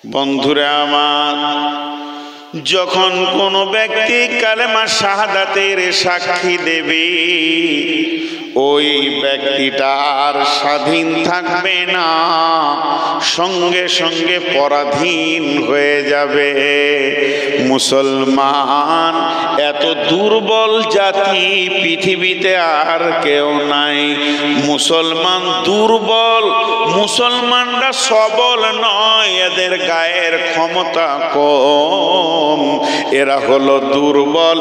বন্ধুরা আমার, যখন কোনো ব্যক্তি কালেমা শাহাদাতের সাক্ষী দেবে, ওই ব্যক্তিটা আর স্বাধীন থাকবে না, সঙ্গে সঙ্গে পরাধীন হয়ে যাবে। মুসলমান এত দুর্বল জাতি পৃথিবীতে আর কেউ নাই। মুসলমান দুর্বল, মুসলমানরা সবল নয়, এদের গায়ের ক্ষমতা কম, এরা হলো দুর্বল।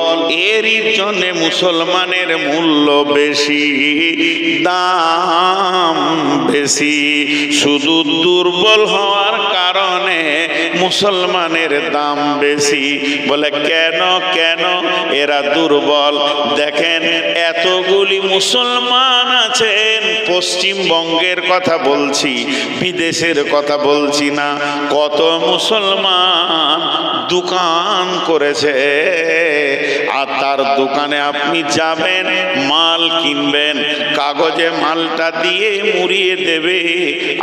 এরই জন্য মুসলমানের মূল্য বেশি, দাম বেশি। শুধু দুর্বল হওয়ার কারণে মুসলমানের দাম বেশি। বলে কেন কেন এরা দুর্বল? দেখেন, এতগুলি মুসলমান আছেন, পশ্চিমবঙ্গের কথা বলছি, বিদেশের কথা বলছি না। কত মুসলমান দোকান করেছে, আর তার দোকানে আপনি যাবেন, মাল কিনবেন, কাগজে মালটা দিয়ে মুড়িয়ে দেবে,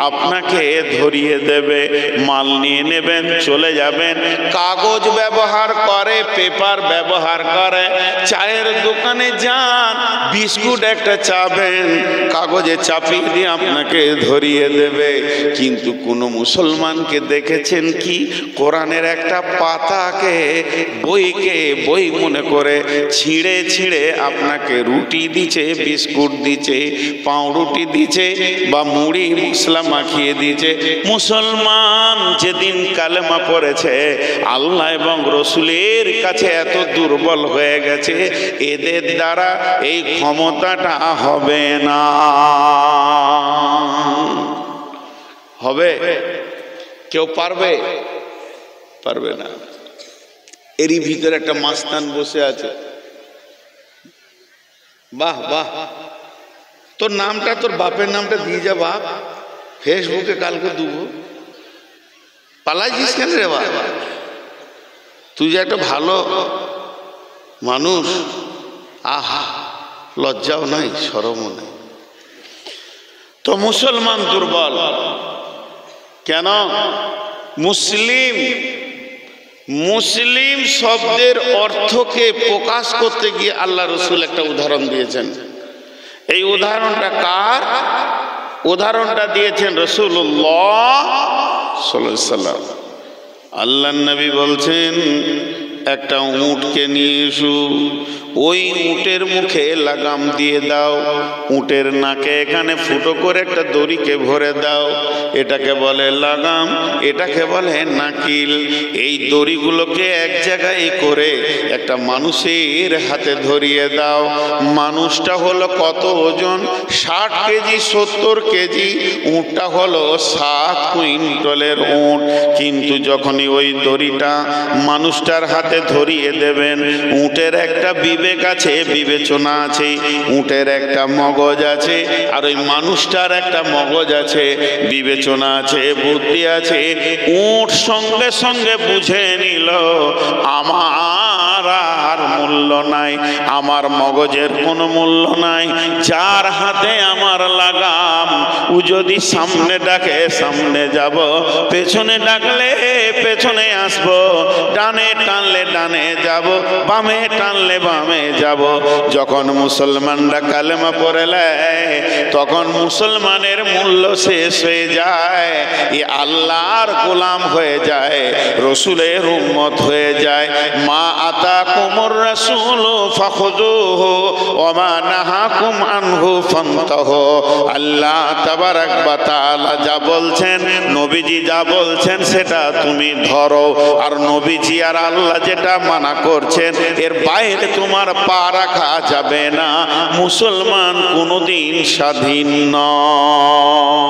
আপনাকে ধরিয়ে দেবে, মাল নিয়ে নেবেন, চলে যাবেন। কাগজ ব্যবহার করে, পেপার ব্যবহার করে। চায়ের দোকানে যান, বিস্কুট একটা চাবেন, কাগজে চাপিয়ে দিয়ে আপনাকে ধরিয়ে দেবে। কিন্তু কোনো মুসলমানকে দেখেছেন কি? কোরআনের একটা পাতাকে, বইকে বই মনে করে ছিঁড়ে ছিঁড়ে আপনাকে রুটি দিচ্ছে, বিস্কুট দিচ্ছে, পাউরুটি দিচ্ছে, বা মুড়ি মশলা মাখিয়ে দিচ্ছে। মুসলমান যেদিন কালেমা পড়েছে, আল্লাহ এবং রসুলের কাছে এত দুর্বল হয়ে গেছে, এদের দ্বারা এই ক্ষমতাটা হবে না। হবে? কেউ পারবে? পারবে না। এরই ভিতরে একটা মাস্তান বসে আছে। বাহ বাহ, তোর নামটা, তোর বাপের নামটা দিয়ে যা বাপ, ফেসবুকে কালকে দেবো। পালাইছিস কেন রে বাবা? তুই যে একটা ভালো মানুষ, আহা, লজ্জাও নাই, শরমও নাই। তো মুসলমান দুর্বল কেন? মুসলিম, মুসলিম শব্দের অর্থকে প্রকাশ করতে গিয়ে আল্লাহ রসুল একটা উদাহরণ দিয়েছেন। এই উদাহরণটা কার? উদাহরণটা দিয়েছেন রাসূলুল্লাহ সাল্লাল্লাহু আলাইহি ওয়াসাল্লাম। আল্লাহর নবী বলছেন, একটা উটকে নিয়ে এসো, ওই উটের মুখে লাগাম দিয়ে দাও, উটের নাকে এখানে ফুটো করে একটা দড়িকে ভরে দাও। এটাকে বলে লাগাম, এটাকে বলে নাকিল। এই দড়িগুলোকে এক জায়গায় করে একটা মানুষের হাতে ধরিয়ে দাও। মানুষটা হলো কত ওজন? 60 কেজি 70 কেজি। উটটা হলো 7 কুইন্টালের উট। কিন্তু যখনই ওই দড়িটা মানুষটার হাতে ধরিয়ে দেবেন, উটের একটা বিবেক আছে, বিবেচনা আছে, উটের একটা মগজ আছে, আর ওই মানুষটার একটা মগজ আছে, বিবেচনা আছে, বুদ্ধি আছে। উট সঙ্গে সঙ্গে বুঝে নিল আমার আর মূল্য নাই, আমার মগজের কোনো মূল্য নাই। যার হাতে আমার লাগাম, ও যদি সামনে ডাকে সামনে যাব, পেছনে ডাকলে পেছনে আসবো, ডানে টানলে ডানে যাব, বামে টানলে বামে যাব। যখন মুসলমানরা কালেমা পড়ে নেয়, তখন মুসলমানের মূল্য শেষ হয়ে যায়, এ আল্লাহর গোলাম হয়ে যায়, রসুলের উম্মত হয়ে যায়। মা আতাকুমুর রাসূলু ফাখুযুহু ওয়া মা নাহাকুম আনহু ফান্তাহু। আল্লাহ তাবারাক ওয়া তাআলা যা বলছেন, নবীজি যা বলছেন, সেটা তুমি ধরো। আর নবীজি আর আল্লাহ যেটা মানা করছেন, এর বাইরে তোমার পা রাখা যাবে না। মুসলমান কোনোদিন স্বাধীন নয়।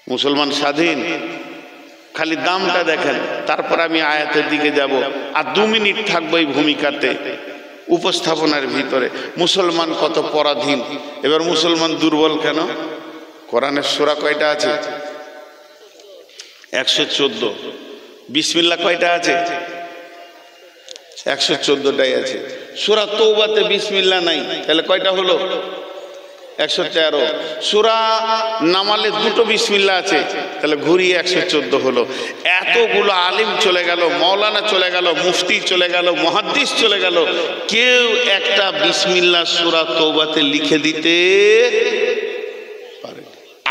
মুসলমান স্বাধীন? খালি দামটা দেখেন, তারপর আমি আয়াতের দিকে যাব। আর 2 মিনিট থাকবো এই ভূমিকাতে, উপস্থাপনার ভিতরে। মুসলমান কত পরাধীন। এবার মুসলমান দুর্বল কেন? কোরআনের সূরা কয়টা আছে? 114। বিসমিল্লাহ কয়টা আছে? 114টাই আছে। সূরা তওবাতে বিসমিল্লাহ নাই, তাহলে কয়টা হলো? 113। সূরা নামালে দুটো বিসমিল্লাহ আছে, তাহলে ঘুরিয়ে 114 হলো। এতগুলো আলিম চলে গেল, মাওলানা চলে গেল, মুফতি চলে গেল, মুহাদ্দিস চলে গেল, কেউ একটা বিসমিল্লাহ সূরা তওবাতে লিখে দিতে পারে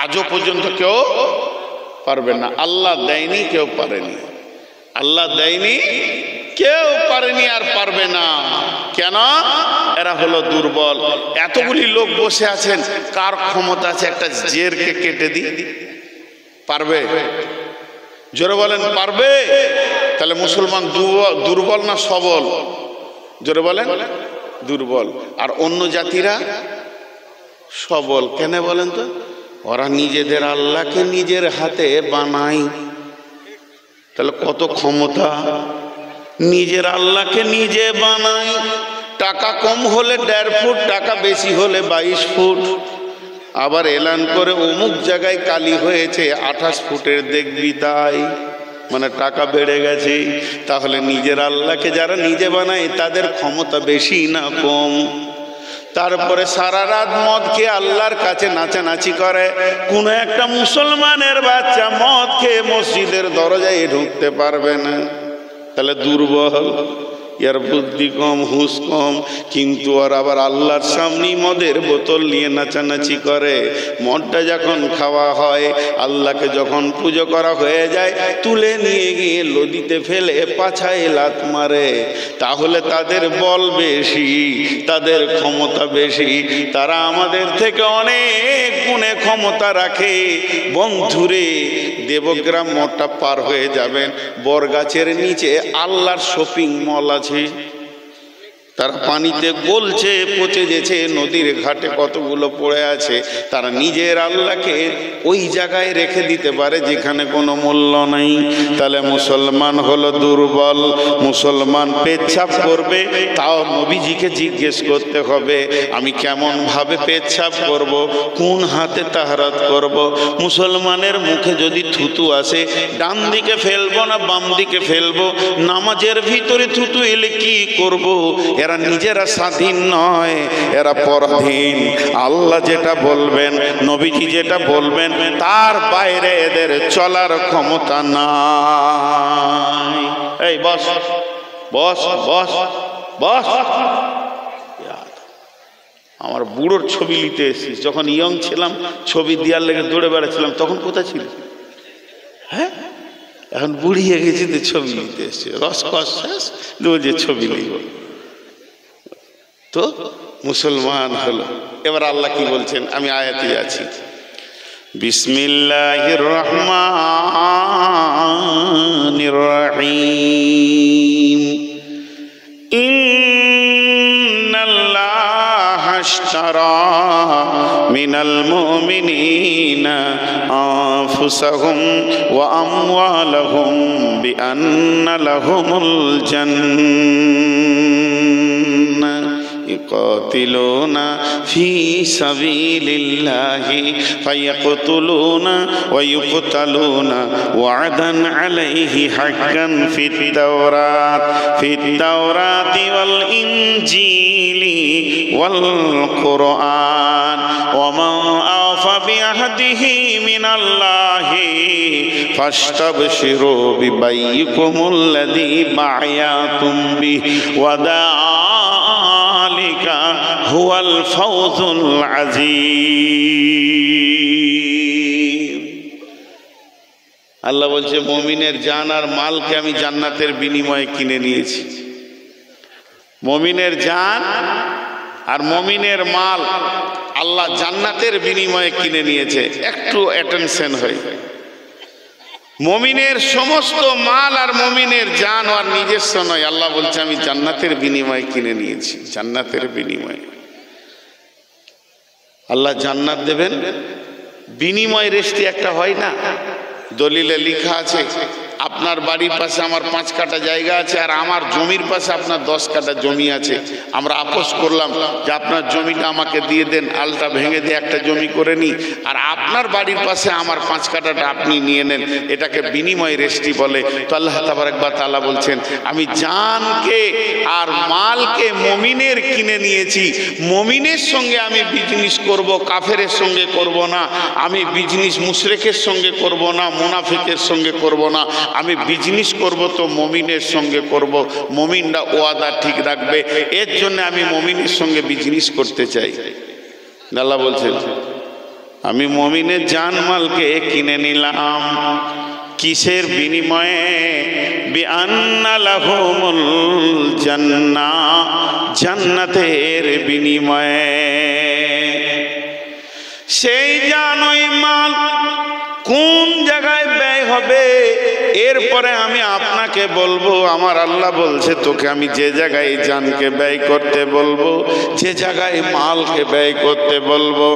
আজও পর্যন্ত কেউ পারবে না। আল্লাহ দেয়নি, কেউ পারেনি। আল্লাহ দেয়নি, কেউ পারেনি আর পারবে না। কেন? এরা হলো দুর্বল। এতগুলি লোক বসে আছেন, কার ক্ষমতা আছে একটা জেরকে কেটে দি? পারবে? জোরে বলেন, পারবে? তাহলে মুসলমান দুর্বল না সবল? জোরে বলেন, দুর্বল। আর অন্য জাতিরা সবল। কেন বলেন তো? ওরা নিজেদের আল্লাহকে নিজের হাতে বানায়। তাহলে কত ক্ষমতা! নিজের আল্লাহকে নিজে বানায়। টাকা কম হলে 1.5 ফুট, টাকা বেশি হলে 22 ফুট। আবার এলান করে অমুক জায়গায় কালি হয়েছে 28 ফুটের দেখবি, তাই মানে টাকা বেড়ে গেছে। তাহলে নিজের আল্লাহকে যারা নিজে বানায় তাদের ক্ষমতা বেশি না কম? তারপরে সারা রাত মদ খেয়ে আল্লাহর কাছে নাচানাচি করে। কোন একটা মুসলমানের বাচ্চা মদ খেয়ে মসজিদের দরজায় ঢুকতে পারবে না। তাহলে দুর্বল, ইয়ার বুদ্ধি কম, হুঁশ কম। কিন্তু আর আবার আল্লাহর সামনে মদের বোতল নিয়ে নাচানাচি করে। মদটা যখন খাওয়া হয়, আল্লাহকে যখন পুজো করা হয়ে যায়, তুলে নিয়ে গিয়ে নদীতে ফেলে পাছায় লাত মারে। তাহলে তাদের বল বেশি, তাদের ক্ষমতা বেশি। তারা আমাদের থেকে অনেক গুণে ক্ষমতা রাখে। বন্ধুরে, দেবগ্রাম মোড়টা পার হয়ে যাবেন, বরগাছের নিচে আল্লাহর শপিং মল আছে। তারা পানিতে গলছে, পচে যেছে, নদীর ঘাটে কতগুলো পড়ে আছে। তারা নিজের আল্লাহকে ওই জায়গায় রেখে দিতে পারে যেখানে কোনো মূল্য নেই। তাহলে মুসলমান হলো দুর্বল। মুসলমান পেচ্ছাপ করবে, তাও নবীজিকে জিজ্ঞেস করতে হবে আমি কেমন ভাবে পেচ্ছাপ করব, কোন হাতে তাহারাত করব। মুসলমানের মুখে যদি থুতু আসে, ডান দিকে ফেলবো না বাম দিকে ফেলবো? নামাজের ভিতরে থুতু এলে কি করব? এরা নিজেরা স্বাধীন নয়, এরা পরাধীন। আল্লাহ যেটা বলবেন, নবীজি যেটা বলবেন, তার বাইরে এদের চলার ক্ষমতা নাই। এই বস বস বস বস। আমার বুড়োর ছবি নিতে এসেছিস, যখন ইয়ং ছিলাম ছবি দেওয়ার লেগে দৌড়ে বেড়াচ্ছিলাম, তখন কোথায় ছিল? হ্যাঁ, এখন বুড়িয়ে গেছি তো ছবি নিতে এসছি, রসকস শেষ যে ছবি নিব। তো মুসলমান হলো। এবার আল্লাহ কি বলছেন, আমি আয়াতে আছি। বিসমিল্লাহির রহমানির রহিম। ইন্নাল্লাহা আশতারা মিনাল মুমিনিনা আনফুসাহুম ওয়া আমওয়ালাহুম বিআন্না লাহুমুল জান্নাহ يقاتلون في سبيل الله فيقتلون ويقتلون وعدا عليه حقا في التوراة والإنجيل والقرآن ومن أوفى بعهده من الله فاستبشروا ببيعكم الذي بايعتم به হুয়াল ফাউজুল আযীম। আল্লাহ বলছে, মুমিনের জান আর মালকে আমি জান্নাতের বিনিময়ে কিনে নিয়েছি। মুমিনের জান আর মুমিনের মাল আল্লাহ জান্নাতের বিনিময়ে কিনে নিয়েছে। একটু অ্যাটেনশন হয়। মুমিনের সমস্ত মাল আর মুমিনের জান আর নিজস্ব নয়। আল্লাহ বলছে আমি জান্নাতের বিনিময়ে কিনে নিয়েছি, জান্নাতের বিনিময়ে। আল্লাহ জান্নাত দেবেন, বিনিময় রেস্টি একটা হয় না? দলিলে লেখা আছে আপনার বাড়ির পাশে আমার 5 কাঠা জায়গা আছে, আর আমার জমির পাশে আপনার 10 কাঠা জমি আছে। আমরা আপোষ করলাম যে আপনার জমিটা আমাকে দিয়ে দেন, আলটা ভেঙে দিয়ে একটা জমি করে নিই, আর আপনার বাড়ির পাশে আমার 5 কাঠাটা আপনি নিয়ে নেন। এটাকে বিনিময় রেস্টি বলে। তো আল্লাহ তাবারক ওয়া তাআলা বলছেন, আমি জানকে আর মালকে মুমিনের কিনে নিয়েছি। মুমিনের সঙ্গে আমি বিজনেস করব, কাফেরের সঙ্গে করব না। আমি বিজনেস মুশরিকের সঙ্গে করব না, মুনাফিকের সঙ্গে করব না। আমি বিজনেস করব তো মুমিনের সঙ্গে করব। মুমিনরা ওয়াদা ঠিক রাখবে, এর জন্য আমি মুমিনের সঙ্গে বিজনেস করতে চাই। আল্লাহ বলছেন, আমি মুমিনের জানমালকে কিনে নিলাম। কিসের বিনিময়ে? বিআন্না লাহুমুল জান্নাহ, জান্নাতের বিনিময়ে। সেই জান, ওই মাল কোন জায়গায় ব্যয় হবে এরপরে আমি আপনাকে বলবো। আমার আল্লাহ বলছে, তোকে আমি যে জায়গায় জানকে ব্যয় করতে বলবো, যে জায়গায় মালকে ব্যয় করতে বলবো,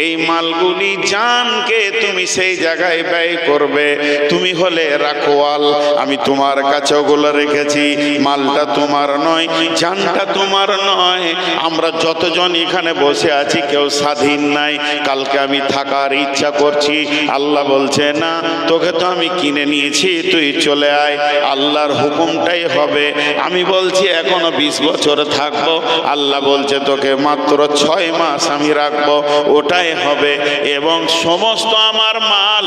এই মালগুলি জানকে তুমি সেই জায়গায় ব্যয় করবে। তুমি হলে রাখোয়াল, আমি তোমার কাছে ওগুলো রেখেছি। মালটা তোমার নয়, জানটা তোমার নয়। আমরা যতজন এখানে বসে আছি কেউ স্বাধীন নাই। কালকে আমি থাকার ইচ্ছা করছি, আল্লাহ বলছে না, তোকে তো আমি কিনে নিয়েছি, তুই চলে আয়। আল্লাহর হুকুমটাই হবে। আমি বলছি এখনো 20 বছর থাকবো, আল্লাহ বলছে তোকে মাত্র 6 মাস আমি রাখবো, ওটাই হবে। এবং সমস্ত আমার মাল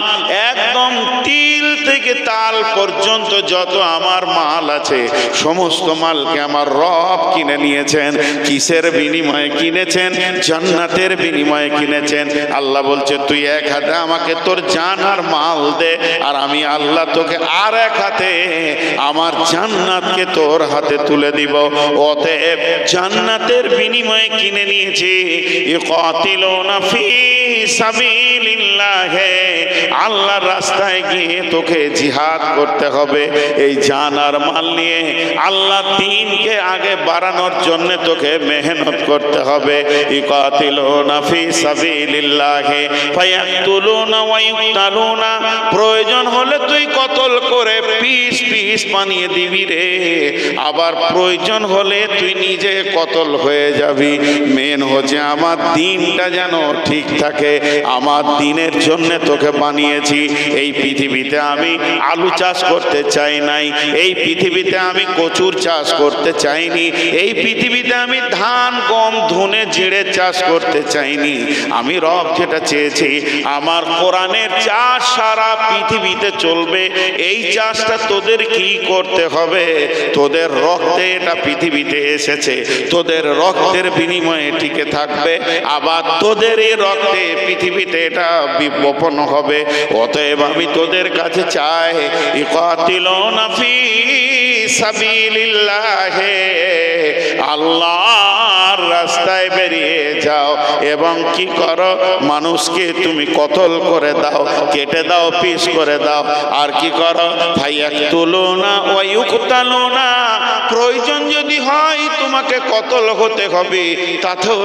একদম তিল থেকে তাল পর্যন্ত যত আমার মাল আছে, সমস্ত মালকে আমার রব কিনে নিয়েছেন। কিসের বিনিময়ে কিনেছেন? জান্নাতের বিনিময়ে কিনেছেন। আল্লাহ বলছে, তুই এক হাতে আমাকে তোর জান আর মাল দে, আর আমি আল্লাহ তোকে আর এক হাতে আমার জান্নাতকে তোর হাতে তুলে দিব। অতএব জান্নাতের বিনিময়ে কিনে নিয়েছি। ইকাতিলুনা ফি সাবিলিল্লাহ, আল্লাহর রাস্তায় গিয়ে তোকে জিহাদ করতে হবে। এই জান আর মাল নিয়ে আল্লাহর দ্বীনকে আগে বাড়ানোর জন্য তোকে মেহনত করতে হবে। ইকাতিলুনা ফি সাবিলিল্লাহ ফায়াকতুলুনা ওয়া ইউকতালুনা, প্রয়োজন হলে তুই কতল করে পিস পিস বানিয়ে দিবি রে। আবার প্রয়োজন হলে তুই নিজে কতল হয়ে যাবি। মেন হচ্ছে আমার দিনটা যেন ঠিক থাকে। আমার দিনের জন্য তোকে বানিয়েছি। এই পৃথিবীতে আমি আলু চাষ করতে চাই নাই, এই পৃথিবীতে আমি কচুর চাষ করতে চাইনি, এই পৃথিবীতে আমি ধান গম ধনে জিরে চাষ করতে চাইনি। আমি রব যেটা চেয়েছি, আমার কোরআনের চাষ সারা পৃথিবীতে চলবে। এই চাষটা তোদের কি করতে হবে? তোদের রক্তে এটা পৃথিবীতে এসেছে, তোদের রক্তের বিনিময়ে টিকে থাকবে। আবার তোদের এই রক্তে পৃথিবীতে এটা বিবপন হবে। অতএব আমি তোদের কাছে চাই, ইকাতিলুনা ফি সাবিলিল্লাহ, আল্লাহর রাস্তায় বেরিয়ে যাও এবং কি করো? মানুষকে তুমি কতল করে দাও, কেটে দাও, পিস করে দাও। আর কি করো? ফায়াকতুলুনা ওয়া ইউকতালুনা, প্রয়োজন যদি হয় তোমাকে কতল হতে হবে, তাতেও